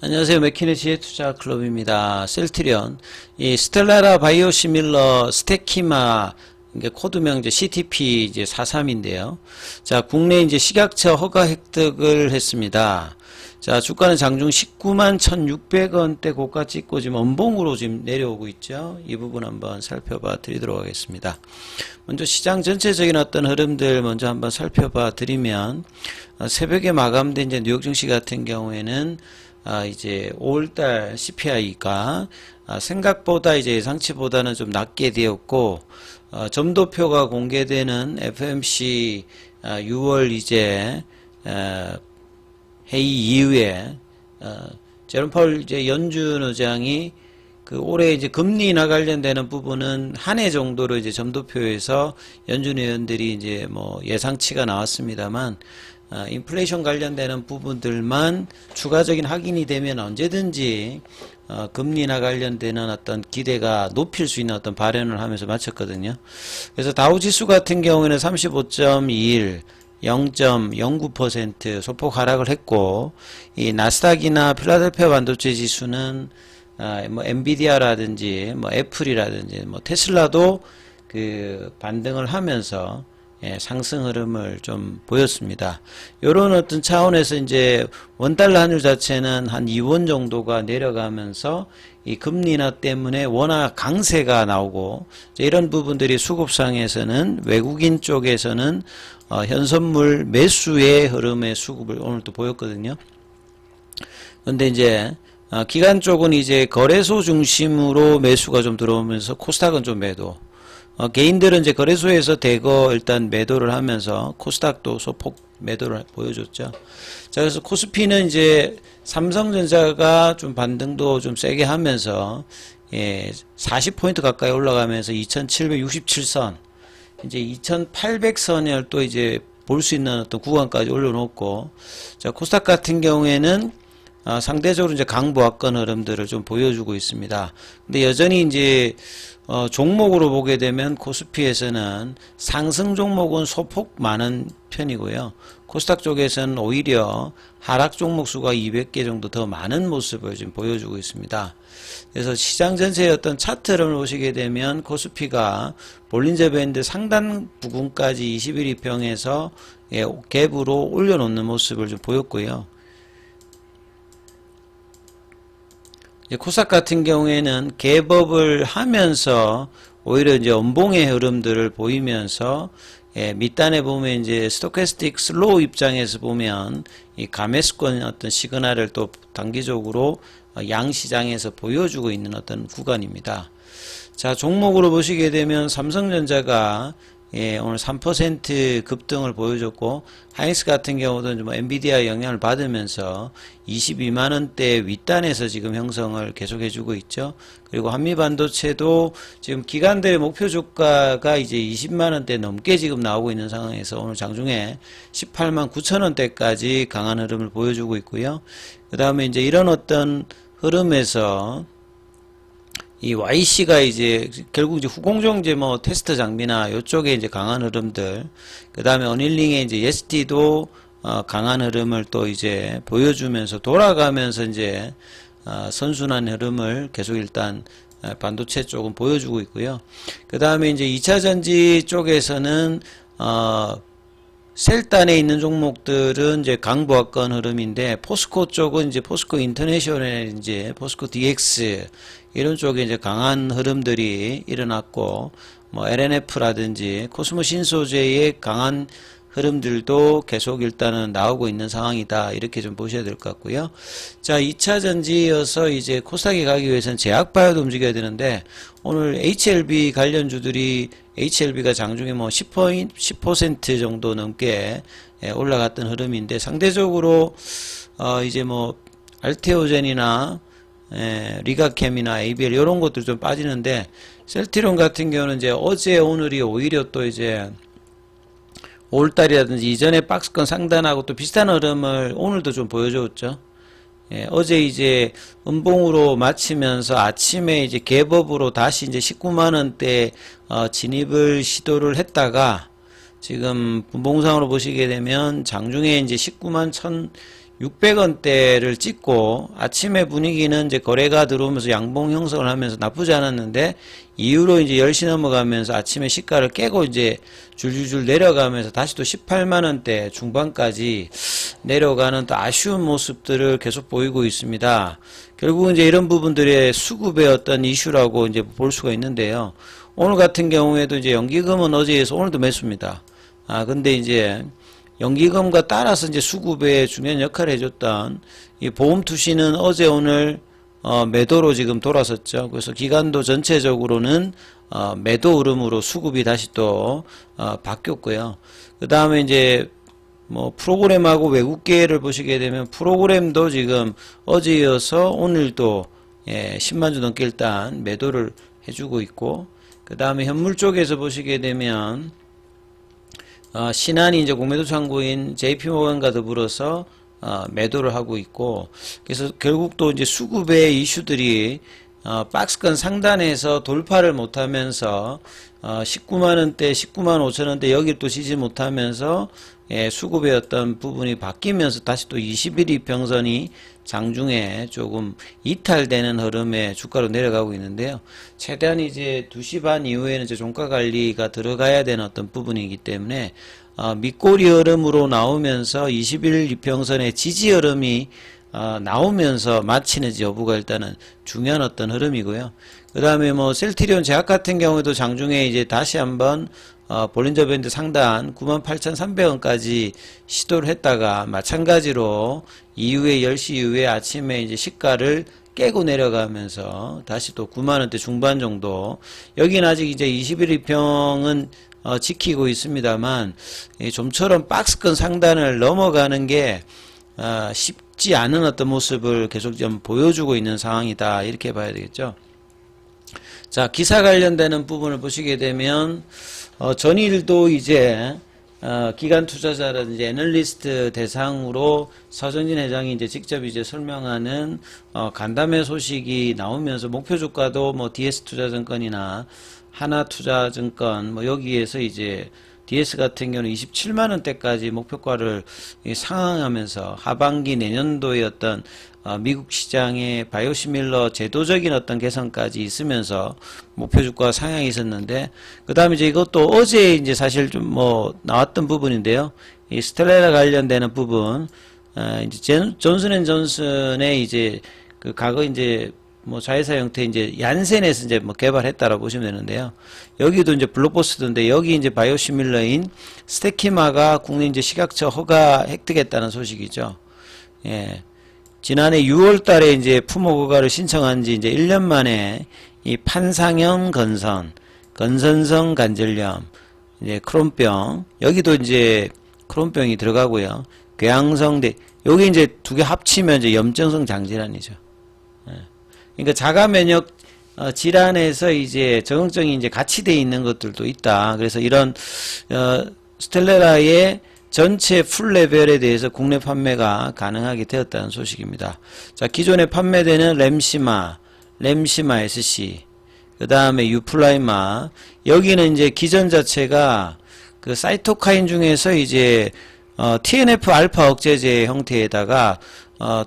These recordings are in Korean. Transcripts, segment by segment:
안녕하세요. 맥키네시의 투자클럽입니다. 셀트리온, 이 스텔라라 바이오시밀러 스테키마, 이게 코드명 이제 CTP 이제 43인데요. 자, 국내 이제 식약처 허가 획득을 했습니다. 자, 주가는 장중 19만 1,600원대 고가 찍고 지금 원봉으로 지금 내려오고 있죠. 이 부분 한번 살펴봐 드리도록 하겠습니다. 먼저 시장 전체적인 어떤 흐름들 먼저 한번 살펴봐 드리면, 새벽에 마감된 이제 뉴욕 증시 같은 경우에는 이제 5월달 CPI가 생각보다 이제 예상치보다는 좀 낮게 되었고, 점도표가 공개되는 FMC 6월 이제 회의 이후에 제롬 파월 이제 연준 의장이 그 올해 이제 금리 인하 관련되는 부분은 한 해 정도로 이제 점도표에서 연준 의원들이 이제 뭐 예상치가 나왔습니다만, 인플레이션 관련되는 부분들만 추가적인 확인이 되면 언제든지 금리 인하 관련되는 어떤 기대가 높일 수 있는 어떤 발언을 하면서 마쳤거든요. 그래서 다우지수 같은 경우에는 35.21 0.09% 소폭 하락을 했고, 이 나스닥이나 필라델피아 반도체 지수는 뭐 엔비디아라든지 뭐 애플이라든지 뭐 테슬라도 그 반등을 하면서 상승 흐름을 좀 보였습니다. 이런 어떤 차원에서 이제 원달러 환율 자체는 한 2원 정도가 내려가면서 이 금리 인하 때문에 워낙 강세가 나오고, 이런 부분들이 수급상에서는 외국인 쪽에서는 현선물 매수의 흐름의 수급을 오늘 또 보였거든요. 근데 이제 기관 쪽은 이제 거래소 중심으로 매수가 좀 들어오면서 코스닥은 좀 매도. 개인들은 이제 거래소에서 대거 일단 매도를 하면서 코스닥도 소폭 매도를 보여줬죠. 자, 그래서 코스피는 이제 삼성전자가 좀 반등도 좀 세게 하면서 40포인트 가까이 올라가면서 2767선, 이제 2800선을 또 이제 볼 수 있는 어떤 구간까지 올려놓고, 자, 코스닥 같은 경우에는 상대적으로 이제 강보합권 흐름들을 좀 보여주고 있습니다. 근데 여전히 이제 종목으로 보게 되면 코스피에서는 상승 종목은 소폭 많은 편이고요. 코스닥 쪽에서는 오히려 하락 종목 수가 200개 정도 더 많은 모습을 지금 보여주고 있습니다. 그래서 시장 전체의 어떤 차트 흐름을 보시게 되면 코스피가 볼린저 밴드 상단 부근까지 21일 평에서 갭으로 올려놓는 모습을 좀 보였고요. 코스닥 같은 경우에는 갭업을 하면서 오히려 이제 원봉의 흐름들을 보이면서, 밑단에 보면 이제 스토캐스틱 슬로우 입장에서 보면 이 가매수권 어떤 시그널을 또 단기적으로 양시장에서 보여주고 있는 어떤 구간입니다. 자, 종목으로 보시게 되면 삼성전자가 오늘 3% 급등을 보여줬고, 하이닉스 같은 경우도 뭐 엔비디아 영향을 받으면서 22만원대 윗단에서 지금 형성을 계속해주고 있죠. 그리고 한미반도체도 지금 기관들의 목표 주가가 이제 20만원대 넘게 지금 나오고 있는 상황에서 오늘 장중에 18만 9천원대까지 강한 흐름을 보여주고 있고요. 그 다음에 이제 이런 어떤 흐름에서 이 YC가 이제 결국 이제 후공정 이제 뭐 테스트 장비나 요쪽에 이제 강한 흐름들, 그 다음에 어닐링의 이제 ST도 강한 흐름을 또 이제 보여주면서 돌아가면서 이제 선순환 흐름을 계속 일단 반도체 쪽은 보여주고 있고요. 그 다음에 이제 2차전지 쪽에서는 셀단에 있는 종목들은 이제 강보합권 흐름인데, 포스코 쪽은 이제 포스코 인터내셔널, 이제 포스코 DX 이런 쪽에 이제 강한 흐름들이 일어났고, 뭐 LNF라든지 코스모 신소재의 강한 흐름들도 계속 일단은 나오고 있는 상황이다, 이렇게 좀 보셔야 될 것 같고요. 자, 2차 전지여서 이제 코스닥에 가기 위해서는 제약바이오도 움직여야 되는데, 오늘 HLB 관련주들이 HLB가 장중에 뭐 10% 정도 넘게 올라갔던 흐름인데, 상대적으로 이제 뭐 알테오젠이나 리가캠이나 ABL 이런 것들 좀 빠지는데, 셀트리온 같은 경우는 이제 어제 오늘이 오히려 또 이제 5월달이라든지 이전에 박스권 상단하고 또 비슷한 흐름을 오늘도 좀 보여줬죠. 어제 이제 음봉으로 마치면서 아침에 이제 갭업으로 다시 이제 19만원대 진입을 시도를 했다가, 지금 분봉상으로 보시게 되면 장중에 이제 19만 1,600원대를 찍고 아침에 분위기는 이제 거래가 들어오면서 양봉 형성을 하면서 나쁘지 않았는데 이후로 이제 10시 넘어가면서 아침에 시가를 깨고 이제 줄줄줄 내려가면서 다시 또 18만원대 중반까지 내려가는 또 아쉬운 모습들을 계속 보이고 있습니다. 결국은 이제 이런 부분들의 수급의 어떤 이슈라고 이제 볼 수가 있는데요. 오늘 같은 경우에도 이제 연기금은 어제에서 오늘도 매수입니다. 근데 이제 연기금과 따라서 이제 수급에 중요한 역할을 해줬던 이 보험투시는 어제 오늘 매도로 지금 돌아섰죠. 그래서 기간도 전체적으로는 매도 흐름으로 수급이 다시 또 바뀌었고요. 그 다음에 이제 뭐 프로그램하고 외국계를 보시게 되면 프로그램도 지금 어제 이어서 오늘도 10만 주 넘게 일단 매도를 해주고 있고, 그 다음에 현물 쪽에서 보시게 되면 신한이 이제 공매도 창구인 JP모건과 더불어서 매도를 하고 있고, 그래서 결국 또 이제 수급의 이슈들이 박스권 상단에서 돌파를 못하면서 19만원대, 19만 5천원대 여기를 또 지지 못하면서 수급의 어떤 부분이 바뀌면서 다시 또 21이평선이 장중에 조금 이탈되는 흐름의 주가로 내려가고 있는데요. 최대한 이제 2시 반 이후에는 이제 종가 관리가 들어가야 되는 어떤 부분이기 때문에 밑꼬리 흐름으로 나오면서 21이평선의 지지 흐름이 나오면서 마치는지 여부가 일단은 중요한 어떤 흐름이고요. 그 다음에 뭐 셀트리온 제약 같은 경우에도 장중에 이제 다시 한번 볼린저 밴드 상단 98,300원까지 시도를 했다가 마찬가지로 이후에 10시 이후에 아침에 이제 시가를 깨고 내려가면서 다시 또 9만원대 중반 정도, 여기는 아직 이제 21일평은 지키고 있습니다만 좀처럼 박스권 상단을 넘어가는 게 쉽지 않은 어떤 모습을 계속 좀 보여주고 있는 상황이다, 이렇게 봐야 되겠죠. 자, 기사 관련되는 부분을 보시게 되면 전일도 이제 기관 투자자라든지 애널리스트 대상으로 서정진 회장이 이제 직접 이제 설명하는 간담회 소식이 나오면서 목표 주가도 뭐 DS투자증권이나 하나투자증권 뭐 여기에서 이제 DS 같은 경우는 27만원대까지 목표가를 상향하면서 하반기 내년도의 어떤 미국 시장의 바이오시밀러 제도적인 어떤 개선까지 있으면서 목표 주가 상향이 있었는데, 그 다음에 이제 이것도 어제 이제 사실 좀 뭐 나왔던 부분인데요. 이 스텔라라 관련되는 부분, 이제 존슨앤존슨의 이제 그 과거 이제 뭐 자회사 형태 이제 얀센에서 이제 뭐 개발했다라고 보시면 되는데요. 여기도 이제 블록버스터인데 여기 이제 바이오시밀러인 스테키마가 국내 이제 식약처 허가 획득했다는 소식이죠. 예. 지난해 6월 달에 이제 품목 허가를 신청한 지 이제 1년 만에 이 판상형 건선성 관절염, 이제 크론병, 여기도 이제 크론병이 들어가고요. 궤양성대, 여기 이제 두 개 합치면 이제 염증성 장질환이죠. 예. 그러니까 자가 면역 질환에서 이제 적응증이 이제 같이 돼 있는 것들도 있다. 그래서 이런 스텔라라의 전체 풀 레벨에 대해서 국내 판매가 가능하게 되었다는 소식입니다. 자, 기존에 판매되는 램시마 SC, 그 다음에 유플라이마, 여기는 이제 기전 자체가 그 사이토카인 중에서 이제 TNF 알파 억제제 형태에다가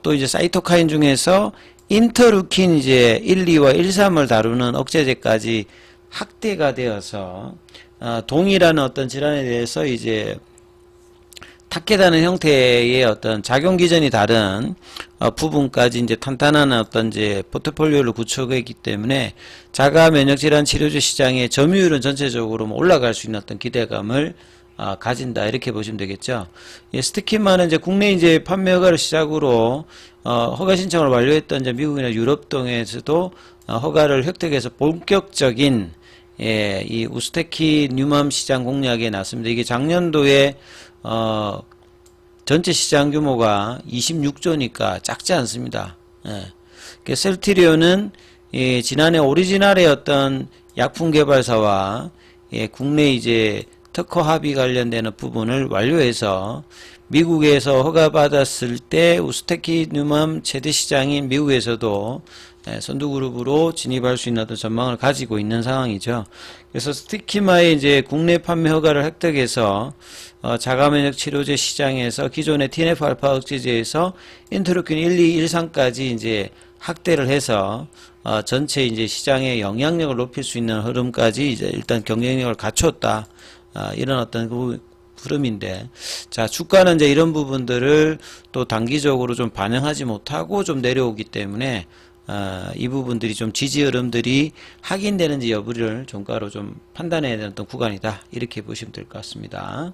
또 이제 사이토카인 중에서 인터루킨 이제 1, 2와 1, 3을 다루는 억제제까지 확대가 되어서 동일한 어떤 질환에 대해서 이제 탁계다는 형태의 어떤 작용 기전이 다른 부분까지 이제 탄탄한 어떤 이제 포트폴리오를 구축했기 때문에 자가 면역 질환 치료제 시장의 점유율은 전체적으로 올라갈 수 있는 어떤 기대감을 가진다, 이렇게 보시면 되겠죠. 예, 스티키마는 이제 국내 이제 판매 허가를 시작으로 허가 신청을 완료했던 이제 미국이나 유럽 등에서도 허가를 획득해서 본격적인 이 우스테키 뉴맘 시장 공략에 나섰습니다. 이게 작년도에 전체 시장 규모가 26조니까 작지 않습니다. 예. 셀트리온은 지난해 오리지널의 어떤 약품 개발사와 국내 이제 특허 합의 관련되는 부분을 완료해서 미국에서 허가받았을 때 우스타키누맘 최대 시장인 미국에서도 선두그룹으로 진입할 수 있는 어떤 전망을 가지고 있는 상황이죠. 그래서 스티키마의 이제 국내 판매 허가를 획득해서 자가면역 치료제 시장에서 기존의 TNF-알파 억제제에서 인터루킨 1, 2, 1, 3까지 이제 확대를 해서 전체 이제 시장의 영향력을 높일 수 있는 흐름까지 이제 일단 경쟁력을 갖췄다. 이런 어떤 흐름인데, 자, 주가는 이제 이런 부분들을 또 단기적으로 좀 반영하지 못하고 좀 내려오기 때문에, 이 부분들이 좀 지지 흐름들이 확인되는지 여부를 종가로 좀 판단해야 되는 어떤 구간이다. 이렇게 보시면 될 것 같습니다.